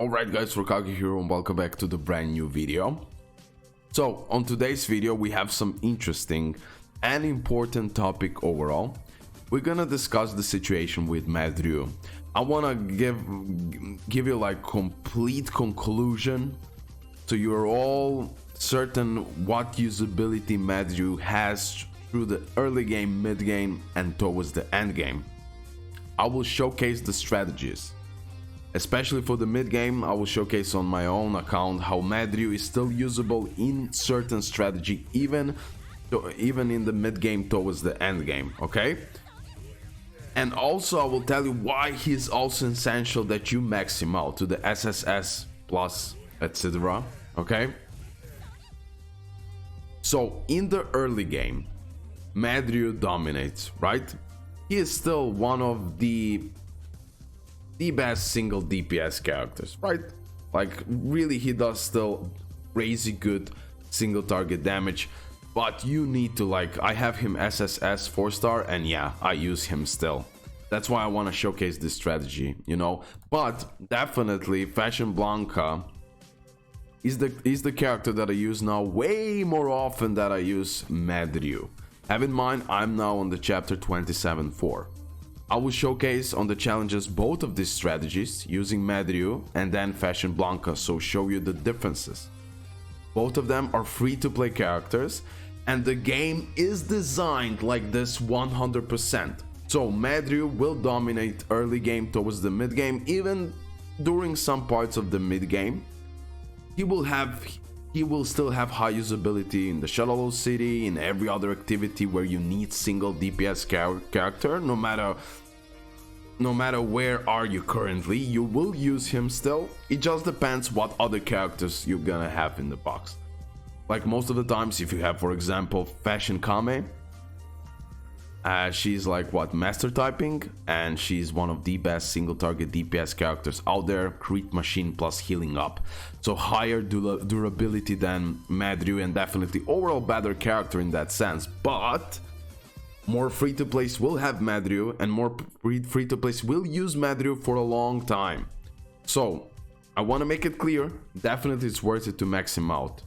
Alright guys, RoKage here and welcome back to the brand new video. So on today's video we have some interesting and important topic overall. We're gonna discuss the situation with Mad Ryu. I wanna give you like complete conclusion so you're all certain what usability Mad Ryu has through the early game, mid game and towards the end game. I will showcase the strategies. Especially for the mid game, I will showcase on my own account how Mad Ryu is still usable in certain strategy, even in the mid game towards the end game, okay? And also I will tell you why he's also essential that you max him out to the SSS plus etc, okay? So in the early game, Mad Ryu dominates, right? He is still one of the best single DPS characters, right? Like really he does still crazy good single target damage, but you need to like, I have him SSS 4-star and yeah, I use him still. That's why I want to showcase this strategy, you know. But definitely Fashion Blanca is the character that I use now way more often than I use Mad Ryu. Have in mind I'm now on the chapter 27-4. I will showcase on the challenges both of these strategies using Mad Ryu and then Fashion Blanca, so show you the differences. Both of them are free to play characters and the game is designed like this 100%. So Mad Ryu will dominate early game towards the mid game, even during some parts of the mid game. He will still have high usability in the Shuttle City, in every other activity where you need single DPS character, no matter where are you currently, you will use him still. It just depends what other characters you're gonna have in the box. Like most of the times, if you have, for example, Fashion Kame, she's like what, master typing, and she's one of the best single target DPS characters out there, crit machine plus healing up, so higher durability than Mad Ryu and definitely overall better character in that sense. But more free to plays will have Mad Ryu and more free to plays will use Mad Ryu for a long time. So I want to make it clear, definitely it's worth it to max him out.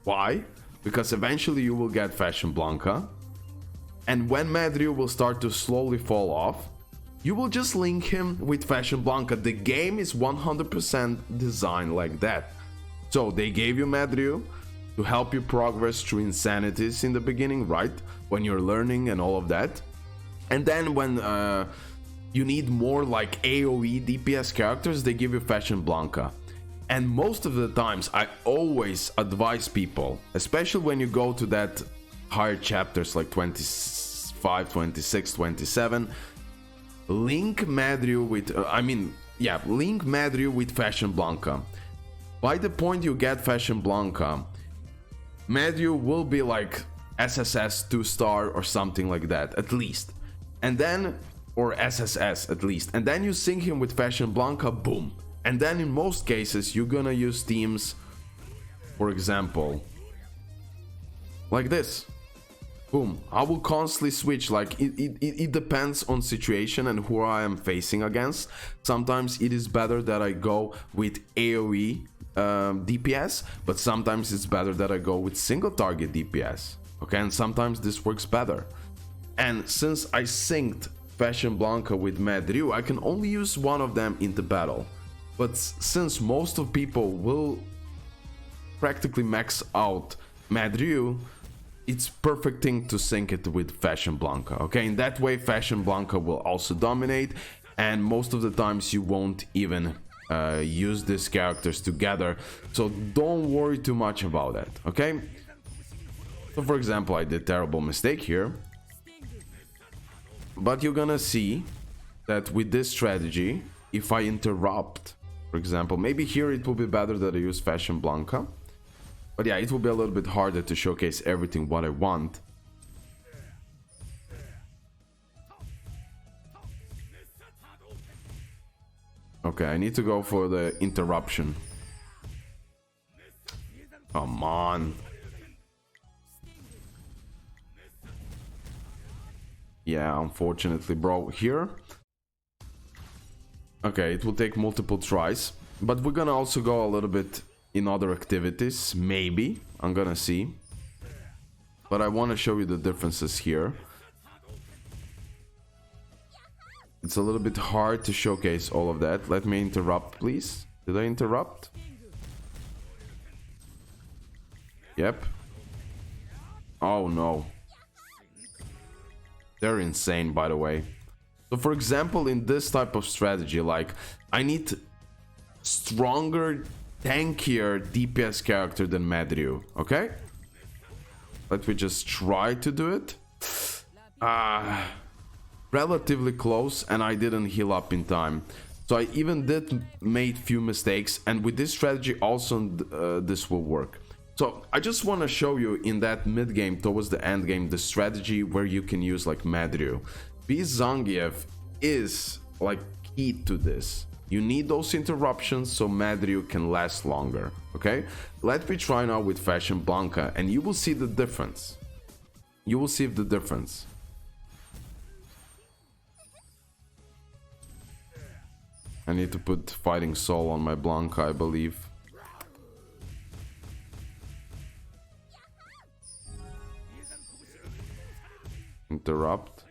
Why? Because eventually you will get Fashion Blanca. And when Mad Ryu will start to slowly fall off, you will just link him with Fashion Blanca. The game is 100% designed like that. So they gave you Mad Ryu to help you progress through insanities in the beginning, right? When you're learning and all of that. And then when you need more like AoE DPS characters, they give you Fashion Blanca. And most of the times I always advise people, especially when you go to that higher chapters like 25, 26, 27, link Mad Ryu with link Mad Ryu with Fashion Blanca. By the point you get Fashion Blanca, Mad Ryu will be like SSS 2-star or something like that at least, and then, or SSS at least, and then you sync him with Fashion Blanca, boom. And then in most cases you're gonna use teams, for example, like this. Boom. I will constantly switch, like it depends on situation and who I am facing against. Sometimes it is better that I go with AoE DPS, but sometimes it's better that I go with single target DPS. Okay, and sometimes this works better. And since I synced Fashion Blanca with Mad Ryu, I can only use one of them in the battle. But since most of people will practically max out Mad Ryu, it's perfect thing to sync it with Fashion Blanca. Okay, in that way Fashion Blanca will also dominate, and most of the times you won't even use these characters together, so don't worry too much about that. Okay, so for example I did terrible mistake here, but you're gonna see that with this strategy, if I interrupt, for example, maybe here it will be better that I use Fashion Blanca. But yeah, it will be a little bit harder to showcase everything what I want. Okay, I need to go for the interruption. Come on. Yeah, unfortunately, bro. Here. Okay, it will take multiple tries. But we're gonna also go a little bit in other activities, maybe. I'm gonna see. But I want to show you the differences here. It's a little bit hard to showcase all of that. Let me interrupt, please. Did I interrupt? Yep. Oh no. They're insane, by the way. So for example, in this type of strategy, like, I need stronger, tankier DPS character than Mad Ryu, okay? Let me just try to do it. Relatively close, and I didn't heal up in time. So I even did made few mistakes, and with this strategy also this will work. So I just want to show you in that mid game towards the end game the strategy where you can use like Mad Ryu. B Zangief is like key to this. You need those interruptions so Mad Ryu can last longer, okay? Let me try now with Fashion Blanca and you will see the difference. You will see the difference. I need to put Fighting Soul on my Blanca, I believe. Interrupt.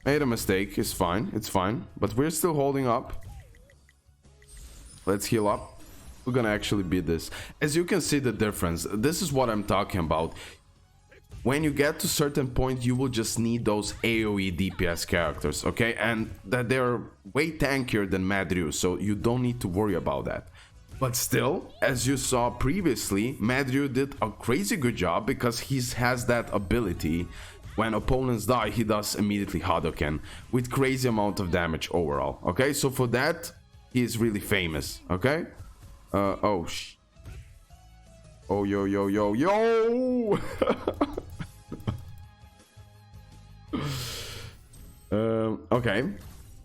Made a mistake, it's fine, but we're still holding up. Let's heal up. We're gonna actually beat this. As you can see the difference, this is what I'm talking about. When you get to certain point, you will just need those AoE DPS characters, okay? And that they're way tankier than Mad Ryu, so you don't need to worry about that. But still, as you saw previously, Mad Ryu did a crazy good job because he has that ability. When opponents die, he does immediately Hadouken with crazy amount of damage overall, okay? So for that, he is really famous, okay? Oh, yo, yo, yo, yo! Okay,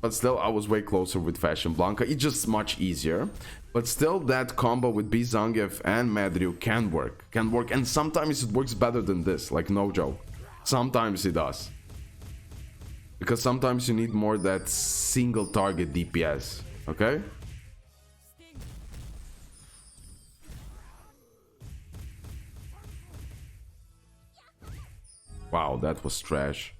but still I was way closer with Fashion Blanca. It's just much easier, but still that combo with B Zangief and Mad Ryu can work, and sometimes it works better than this, like no joke. Sometimes it does, because sometimes you need more that single target DPS, okay? Wow, that was trash.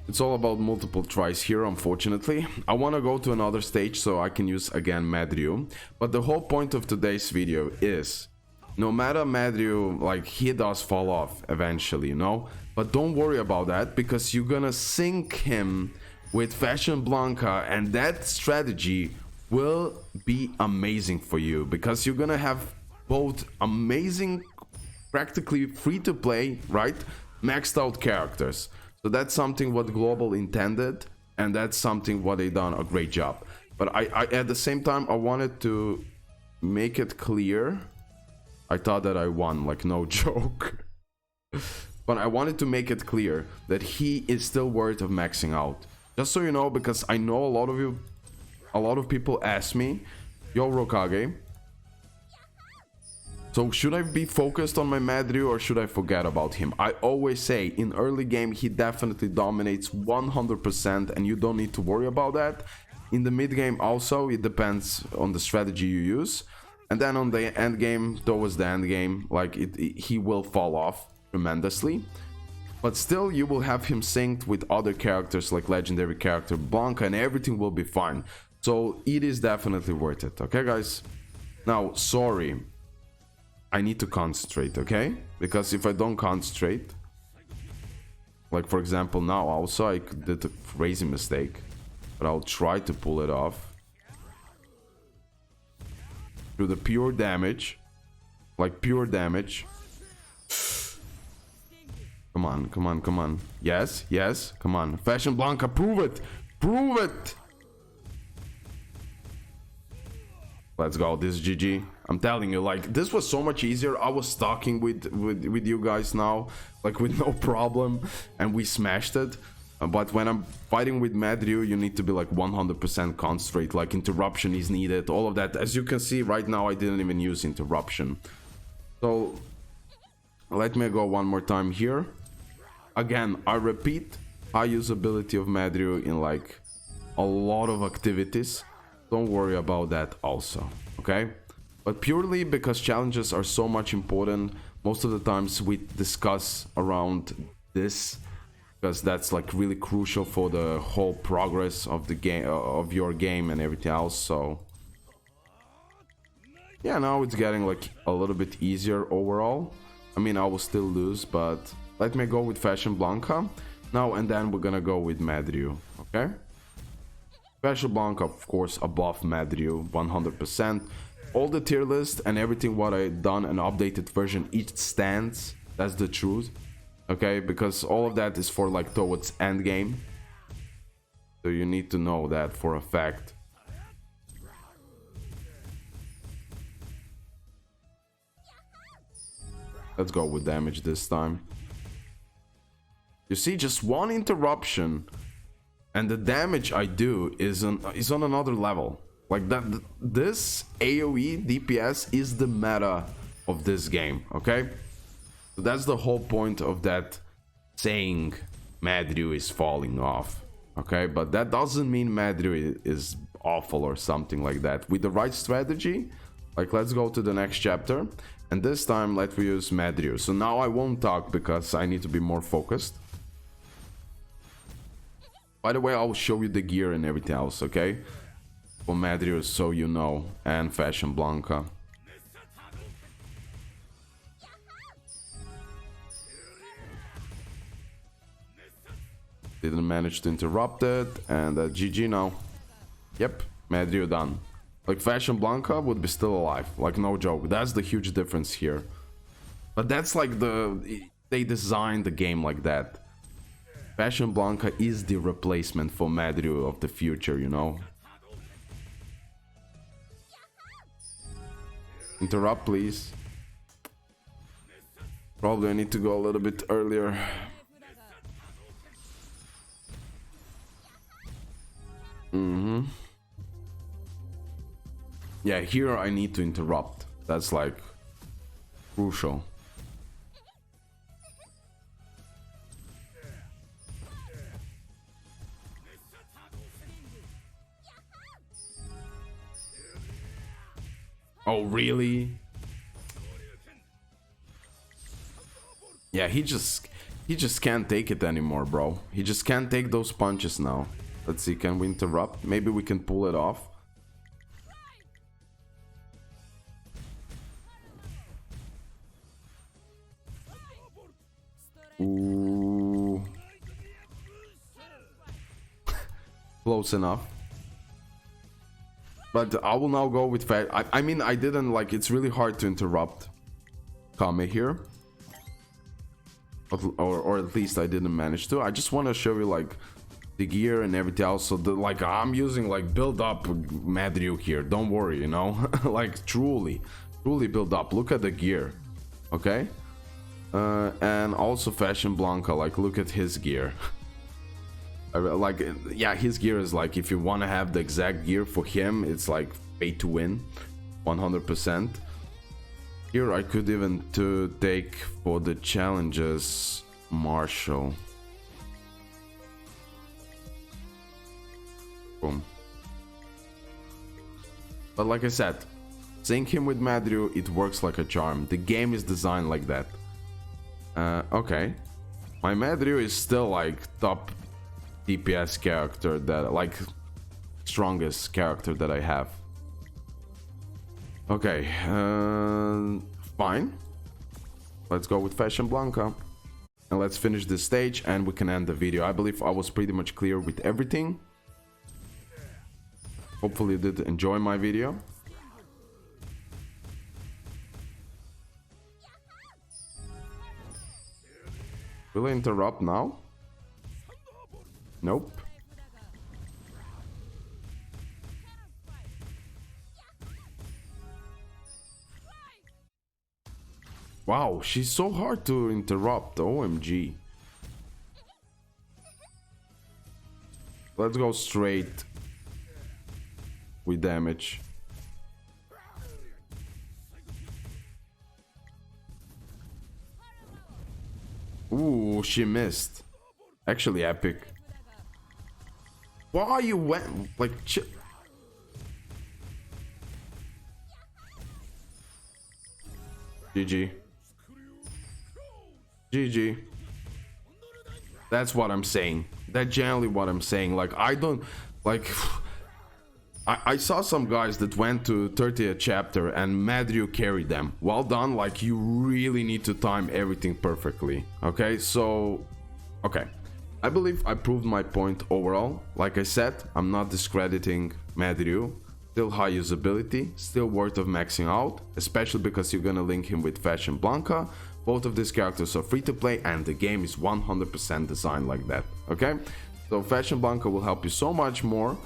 It's all about multiple tries here, unfortunately. I want to go to another stage so I can use again Mad Ryu. But the whole point of today's video is, no matter Mad Ryu, like, he does fall off eventually, you know? But don't worry about that, because you're gonna sync him with Fashion Blanca, and that strategy will be amazing for you, because you're gonna have both amazing, practically free to play, right? Maxed out characters. So that's something what Global intended, and that's something what they done a great job. But I at the same time, I wanted to make it clear. I thought that I won, like no joke. But I wanted to make it clear that he is still worthy of maxing out. Just so you know, because I know a lot of people ask me, yo RoKage, so should I be focused on my Mad Ryu or should I forget about him? I always say, in early game, he definitely dominates 100% and you don't need to worry about that. In the mid game also, it depends on the strategy you use. And then on the end game, towards the end game, like he will fall off tremendously. But still, you will have him synced with other characters like legendary character Blanca, and everything will be fine. So it is definitely worth it, okay guys? Now, sorry. I need to concentrate, okay? Because if I don't concentrate, like for example now also I did a crazy mistake, but I'll try to pull it off through the pure damage, like pure damage. Come on, come on, come on. Yes, yes, come on. Fashion Blanca, prove it, prove it. Let's go, this is GG. I'm telling you, like, this was so much easier. I was talking with you guys now, like, with no problem, and we smashed it. But when I'm fighting with Mad Ryu, you need to be like 100% concentrate, like interruption is needed, all of that. As you can see right now, I didn't even use interruption. So let me go one more time here. Again, I repeat, high usability of Mad Ryu in like a lot of activities. Don't worry about that also, okay? But purely because challenges are so much important, most of the times we discuss around this, because that's like really crucial for the whole progress of the game, of your game and everything else. So yeah, now it's getting like a little bit easier overall. I mean, I will still lose, but let me go with Fashion Blanca now, and then we're gonna go with Mad Ryu, okay? Fashion Blanca, of course, above Mad Ryu, 100%. All the tier list and everything what I done, an updated version, each stands. That's the truth. Okay, because all of that is for like towards end game, so you need to know that for a fact. Let's go with damage this time. You see, just one interruption and the damage I do is on another level. Like that, this AoE DPS is the meta of this game, okay? So that's the whole point of that saying Mad Ryu is falling off, okay? But that doesn't mean Mad Ryu is awful or something like that. With the right strategy, like let's go to the next chapter, and this time let's use Mad Ryu. So now I won't talk because I need to be more focused. By the way, I'll show you the gear and everything else, okay? For Mad Ryu, so you know, and Fashion Blanca. Didn't manage to interrupt it, and GG now. Yep, Mad Ryu done. Like Fashion Blanca would be still alive, like no joke. That's the huge difference here. But that's like they designed the game like that. Fashion Blanca is the replacement for Mad Ryu of the future, you know. Interrupt, please. Probably I need to go a little bit earlier. Yeah, here I need to interrupt. That's like crucial. Oh, really? Yeah, he just can't take it anymore, bro. He just can't take those punches now. Let's see, can we interrupt? Maybe we can pull it off. Ooh. Close enough. But I will now go with I mean, I didn't like, it's really hard to interrupt Kame here. Or at least I didn't manage to. I just want to show you like the gear and everything else. So like I'm using like build up Mad Ryu here. Don't worry, you know. Like truly build up. Look at the gear. Okay. And also Fashion Blanca, like look at his gear. Like, yeah, his gear is like, if you want to have the exact gear for him, it's like pay to win 100%. Here I could even take for the challenges Marshall. Boom. But like I said, sync him with Mad Ryu, it works like a charm. The game is designed like that. Okay, my Mad Ryu is still like top DPS character, that like strongest character that I have. Okay, fine. Let's go with Fashion Blanca. And let's finish this stage and we can end the video. I believe I was pretty much clear with everything. Hopefully you did enjoy my video. Will I interrupt now? Nope. Wow, she's so hard to interrupt. OMG. let's go straight with damage. Ooh, she missed. Actually epic. Why you went like GG. GG. That's what I'm saying. That's generally what I'm saying. Like, I don't like. I saw some guys that went to 30th chapter and Mad Ryu carried them. Well done. Like, you really need to time everything perfectly. Okay, so okay, I believe I proved my point overall. Like I said, I'm not discrediting Mad Ryu. Still high usability, still worth of maxing out, especially because you're gonna link him with Fashion Blanca. Both of these characters are free to play and the game is 100% designed like that, okay? So Fashion Blanca will help you so much more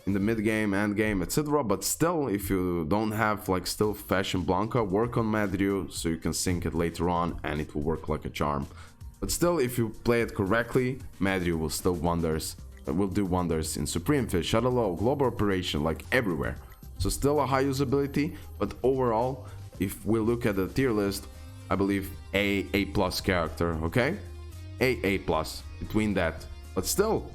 in the mid game, end game, etc. But still, if you don't have like still Fashion Blanca, work on Mad Ryu so you can sync it later on and it will work like a charm. But still, if you play it correctly, Mad Ryu will still will do wonders in Supreme Fish, Shadow Low, Global Operation, like everywhere. So still a high usability, but overall, if we look at the tier list, I believe A plus character, okay? A plus between that, but still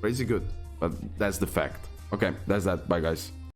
crazy good. But that's the fact. Okay, that's that. Bye guys.